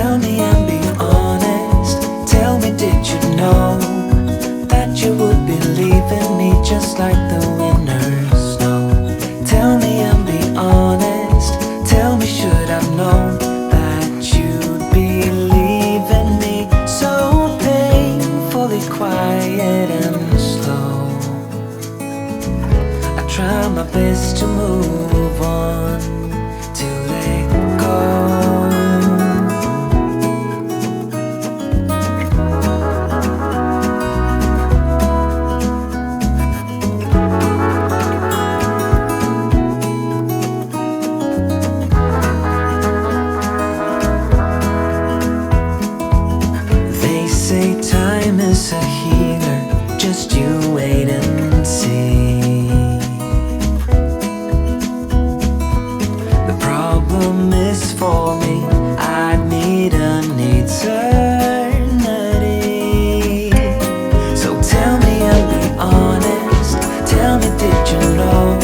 Tell me and be honest. Tell me, did you know that you would be leaving me just like the winners know? Tell me and be honest. Tell me, should I've known that you'd be leaving me so painfully quiet and slow? I try my best to move on, to let go. Say time is a healer, just you wait and see. The problem is for me, I need an eternity. So tell me and be honest. Tell me, did you know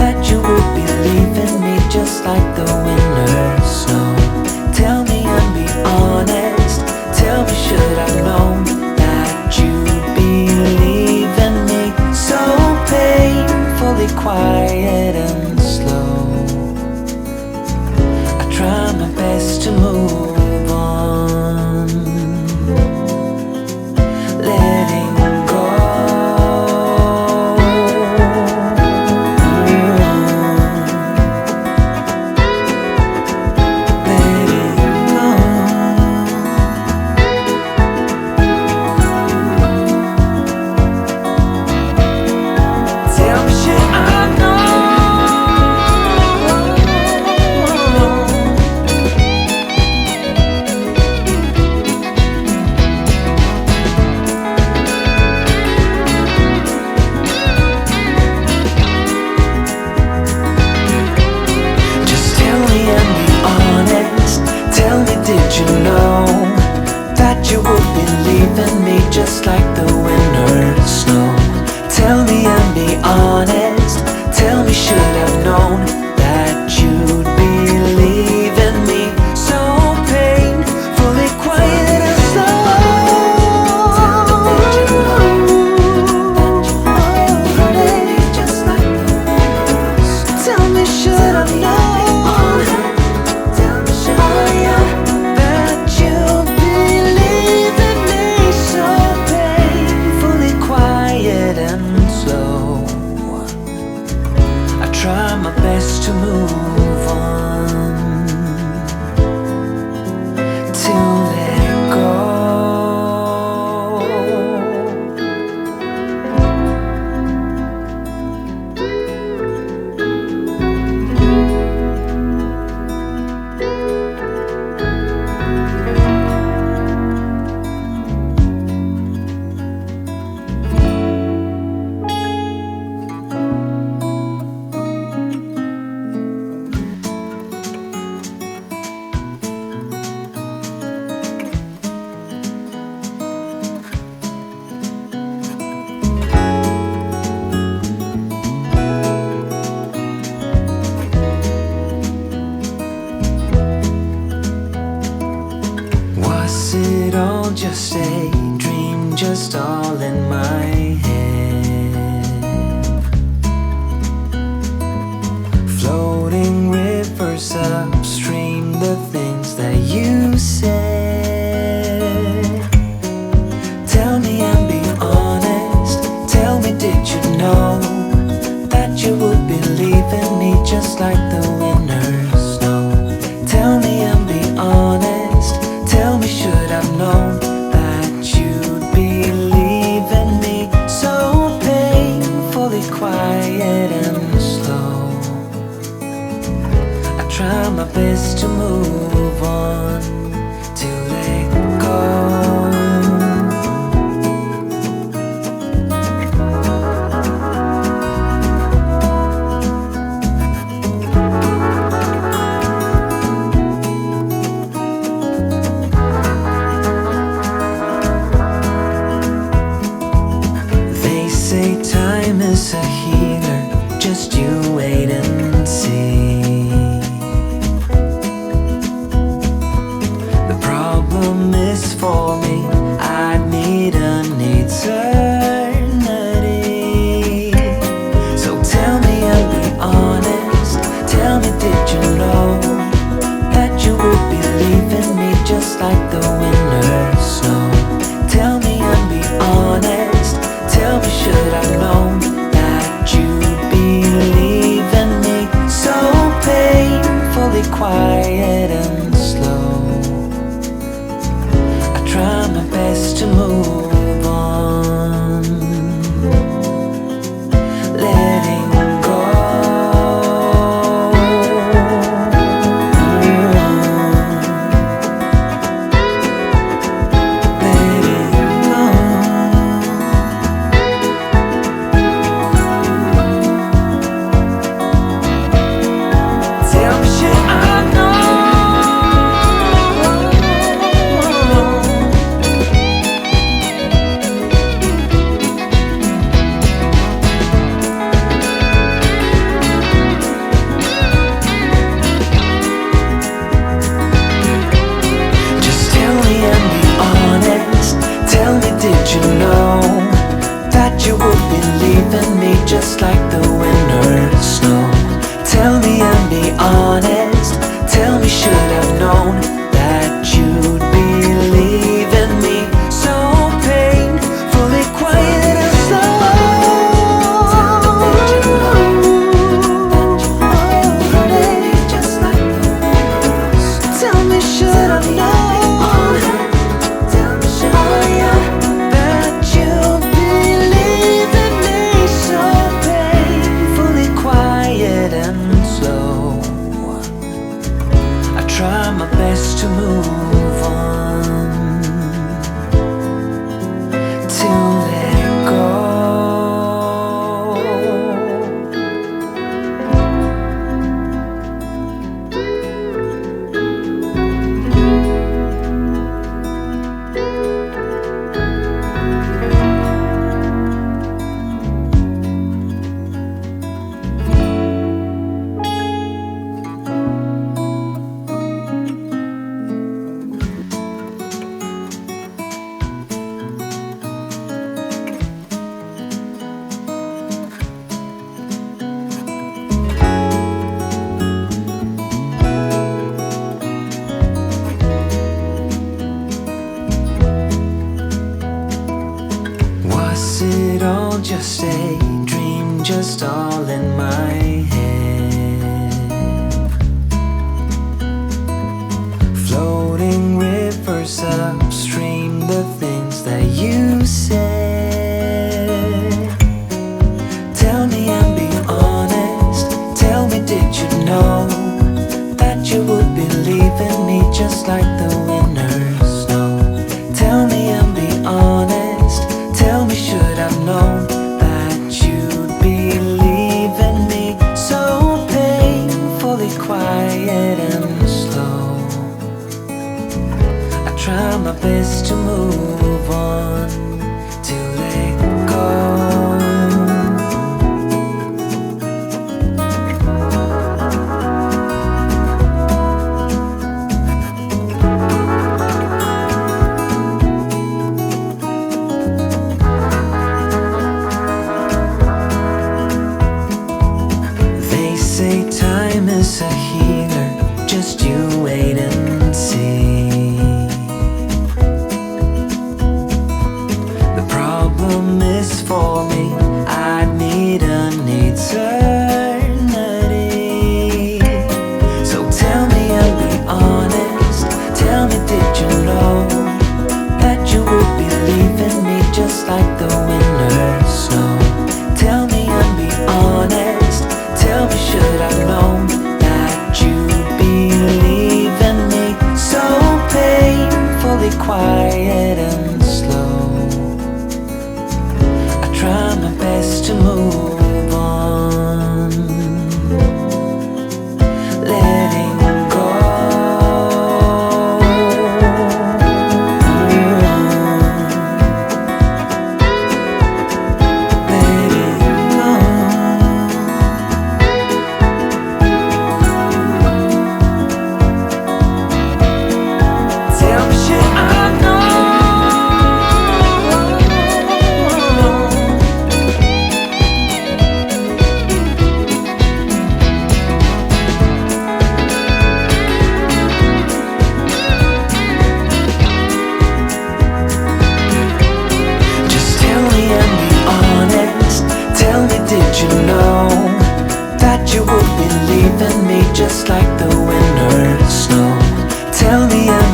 that you would be leaving me just like the winners know? Tell me and be honest. Tell me, should I've known that you'd be leaving me so painfully quiet and slow? I try my best to move on, letting go. Did you know that you would be leaving me just like the winners know? Tell me and be honest. Tell me, should I've known that you'd be leaving me so painfully quiet and slow? Tell me, should I've known? Try my best to move on, to let go. Was it all just a dream, just all in my head? Floating rivers upstream, the things that you said. Tell me and be honest. Tell me, did you know that you would be leaving me just like the winners know? Tell me and be honest. Tell me, should I've known that you'd be leaving me so painfully quiet and slow? I try my best to move on, just like the winter snow. Tell me and be honest. Tell me, should I've known that you'd be leaving me so painfully quiet and slow? I try my best to move on, letting go. Just like the winter snow. Tell me and be honest. Tell me, should I've known that you'd be leaving me so painfully quiet and slow? Tell me, should I've known? Try my best to move on, to let go. Was it all just a dream, just all in my head? Floating rivers upstream, the things that you said. Tell me and be honest. Tell me, did you know that you would be leaving me just like the winter snow? Tell me and be honest. Tell me, should I've known that you'd be leaving me so painfully quiet and slow? I try my best to move on, to let go. Say time is a healer, just you wait and see. The problem is for me, I need an eternity. So tell me and be honest. Tell me, did you know that you would be leaving me just like the winter snow? Tell me and be honest. Tell me, should I've known that you'd be leaving me so painfully quiet and slow? I try my best to move on, letting go. Tell me, should I know?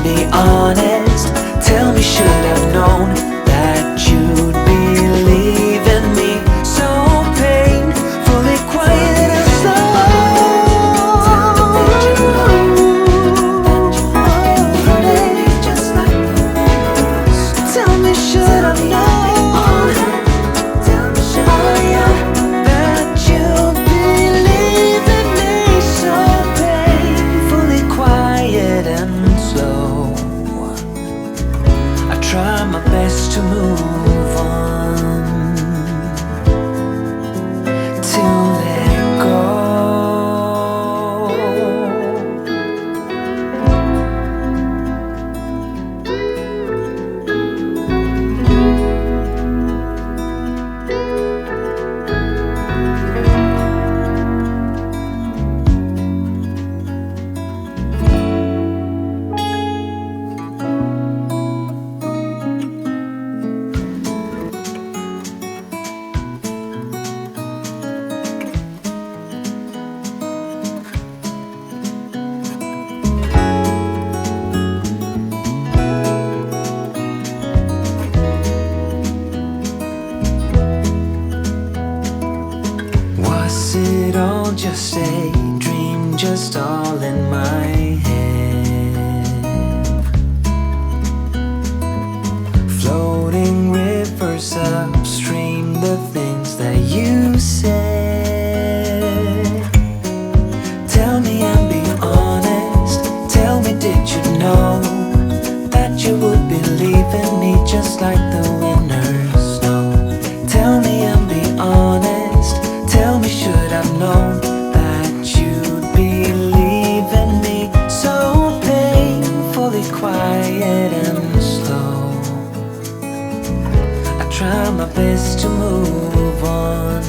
be honest. Tell me, should I've known that you'd be leaving me so painfully quiet and slow? Tell me, did you know that you would be leaving me just like the winners? Tell me, should I've known? Tell me, should I know that you'd be leaving me so painfully quiet and slow? I try my best to move on, to let go. Was it all just a dream, just all in my head? Floating rivers upstream, the things that you said. Tell me and be honest. Tell me, did you know that you would be leaving me just like the winners know? Tell me and be honest. Tell me, should I've known that you'd be leaving me so painfully quiet and slow? I try my best to move on.